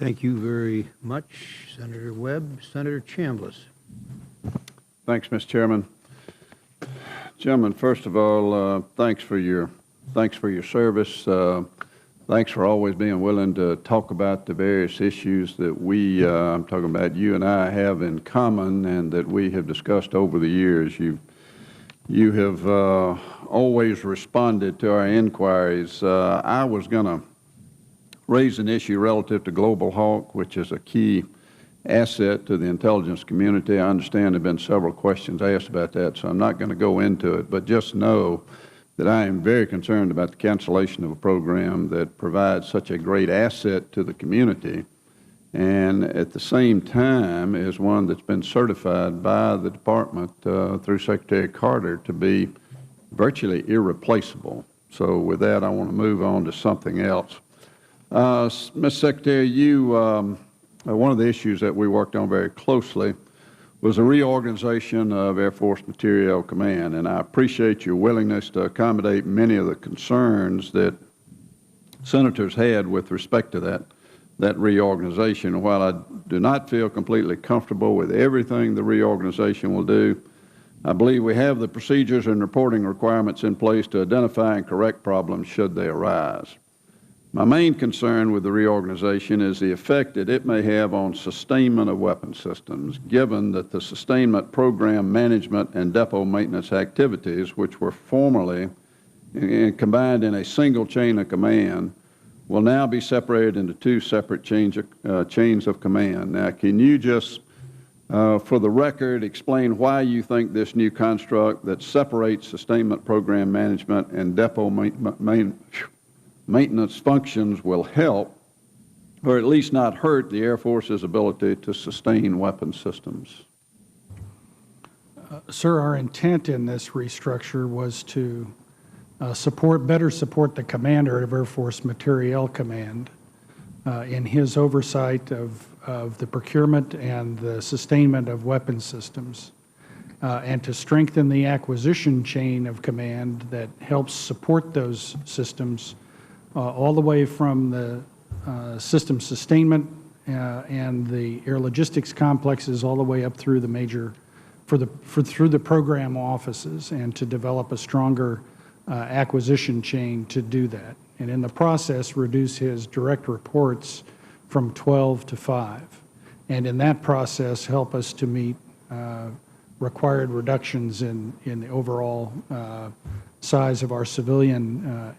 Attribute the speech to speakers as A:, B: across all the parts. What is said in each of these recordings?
A: Thank you very much, Senator Webb. Senator Chambliss.
B: Thanks, Mr. Chairman. Gentlemen, first of all, thanks for your service. Thanks for always being willing to talk about the various issues that I'm talking about you and I have in common and that we have discussed over the years. You have always responded to our inquiries. I was going to raise an issue relative to Global Hawk, which is a key asset to the intelligence community. I understand there have been several questions asked about that, so I'm not going to go into it, but just know that I am very concerned about the cancellation of a program that provides such a great asset to the community and at the same time is one that's been certified by the Department through Secretary Carter to be virtually irreplaceable. So with that, I want to move on to something else. Mr. Secretary, one of the issues that we worked on very closely was a reorganization of Air Force Materiel Command, and I appreciate your willingness to accommodate many of the concerns that senators had with respect to that reorganization. While I do not feel completely comfortable with everything the reorganization will do, I believe we have the procedures and reporting requirements in place to identify and correct problems should they arise. My main concern with the reorganization is the effect that it may have on sustainment of weapon systems, given that the sustainment program management and depot maintenance activities, which were formerly combined in a single chain of command, will now be separated into two separate chains of command. Now, can you just, for the record, explain why you think this new construct that separates sustainment program management and depot maintenance functions will help, or at least not hurt, the Air Force's ability to sustain weapon systems?
C: Sir, our intent in this restructure was to better support the commander of Air Force Materiel Command in his oversight of the procurement and the sustainment of weapon systems, and to strengthen the acquisition chain of command that helps support those systems all the way from the system sustainment and the air logistics complexes all the way up through the major, through the program offices, and to develop a stronger acquisition chain to do that. And in the process, reduce his direct reports from 12 to 5. And in that process, help us to meet required reductions in the overall size of our civilian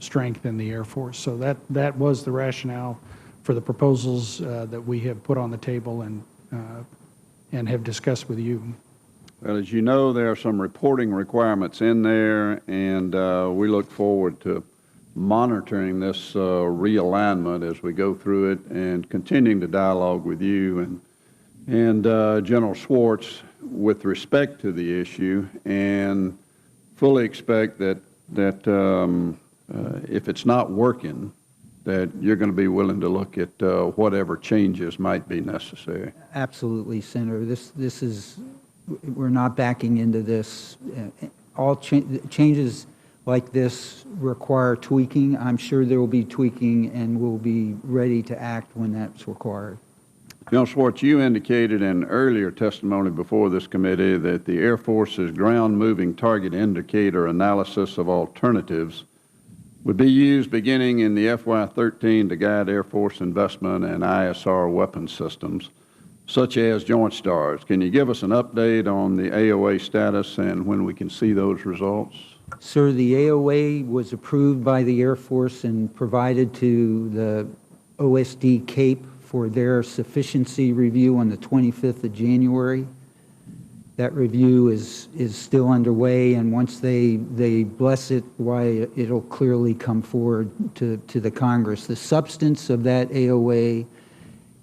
C: strength in the Air Force. So that was the rationale for the proposals that we have put on the table and have discussed with you.
B: Well, as you know, there are some reporting requirements in there, and we look forward to monitoring this realignment as we go through it and continuing to dialogue with you and General Schwartz with respect to the issue, and fully expect that if it's not working, that you're going to be willing to look at whatever changes might be necessary.
D: Absolutely, Senator. This is, we're not backing into this. All changes like this require tweaking. I'm sure there will be tweaking, and we'll be ready to act when that's required.
B: General Schwartz, you indicated in earlier testimony before this committee that the Air Force's ground-moving target indicator analysis of alternatives would be used beginning in the FY13 to guide Air Force investment in ISR weapon systems, such as Joint Stars. Can you give us an update on the AOA status and when we can see those results?
D: Sir, the AOA was approved by the Air Force and provided to the OSD CAPE for their sufficiency review on the 25th of January. That review is still underway, and once they bless it, why, it'll clearly come forward to the Congress. The substance of that AOA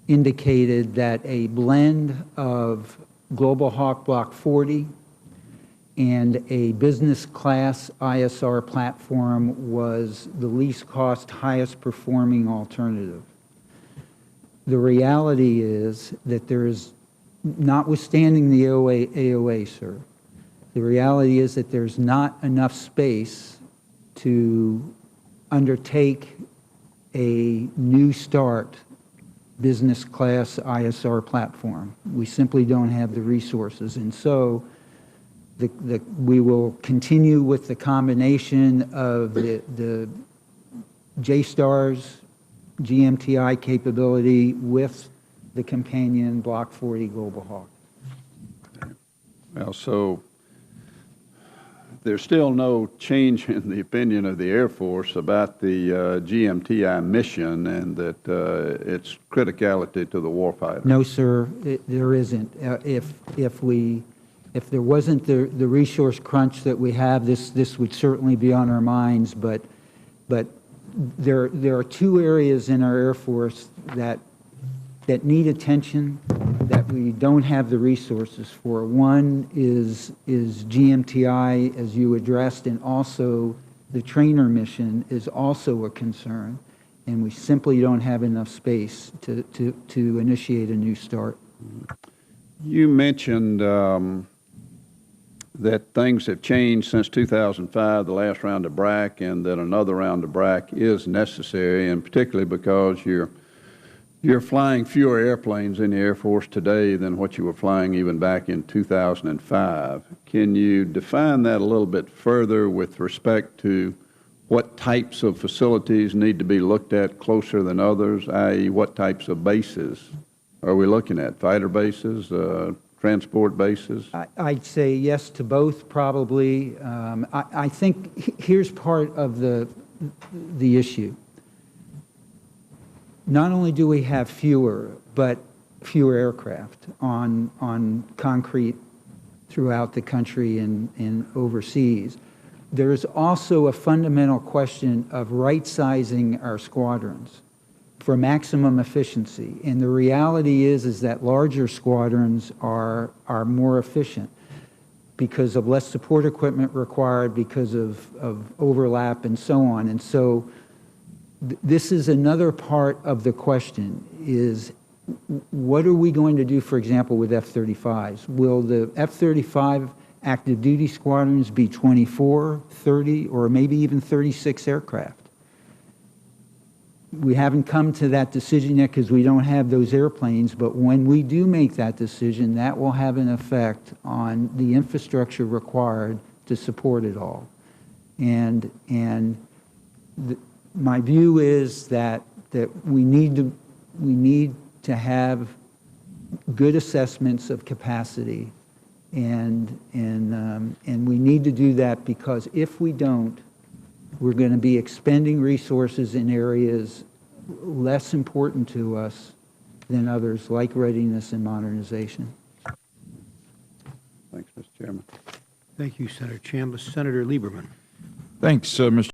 D: indicated that a blend of Global Hawk Block 40 and a business class ISR platform was the least cost, highest performing alternative. The reality is that there is, notwithstanding the AOA, sir, the reality is that there's not enough space to undertake a new start business class ISR platform. We simply don't have the resources. And so we will continue with the combination of the JSTARS GMTI capability with the companion Block 40 Global Hawk.
B: Well, so there's still no change in the opinion of the Air Force about the GMTI mission and that its criticality to the warfighter.
D: No, sir, there isn't. If there wasn't the resource crunch that we have, this would certainly be on our minds. But there are two areas in our Air Force that need attention that we don't have the resources for. One is GMTI, as you addressed, and also the trainer mission is also a concern, and we simply don't have enough space to initiate a new start.
B: You mentioned that things have changed since 2005, the last round of BRAC, and that another round of BRAC is necessary, and particularly because you're flying fewer airplanes in the Air Force today than what you were flying even back in 2005. Can you define that a little bit further with respect to what types of facilities need to be looked at closer than others, i.e. what types of bases are we looking at? Fighter bases, transport bases?
D: I'd say yes to both, probably. I think here's part of the issue. Not only do we have fewer aircraft on concrete throughout the country and overseas, there is also a fundamental question of right-sizing our squadrons for maximum efficiency. And the reality is that larger squadrons are more efficient because of less support equipment required, because of overlap and so on. And so this is another part of the question, is what are we going to do, for example, with F-35s? Will the F-35 active duty squadrons be 24, 30, or maybe even 36 aircraft? We haven't come to that decision yet because we don't have those airplanes, but when we do make that decision, that will have an effect on the infrastructure required to support it all. My view is that we need to have good assessments of capacity, and we need to do that, because if we don't, we're going to be expending resources in areas less important to us than others, like readiness and modernization.
B: Thanks, Mr. Chairman.
A: Thank you, Senator Chambliss. Senator Lieberman.
E: Thanks, Mr.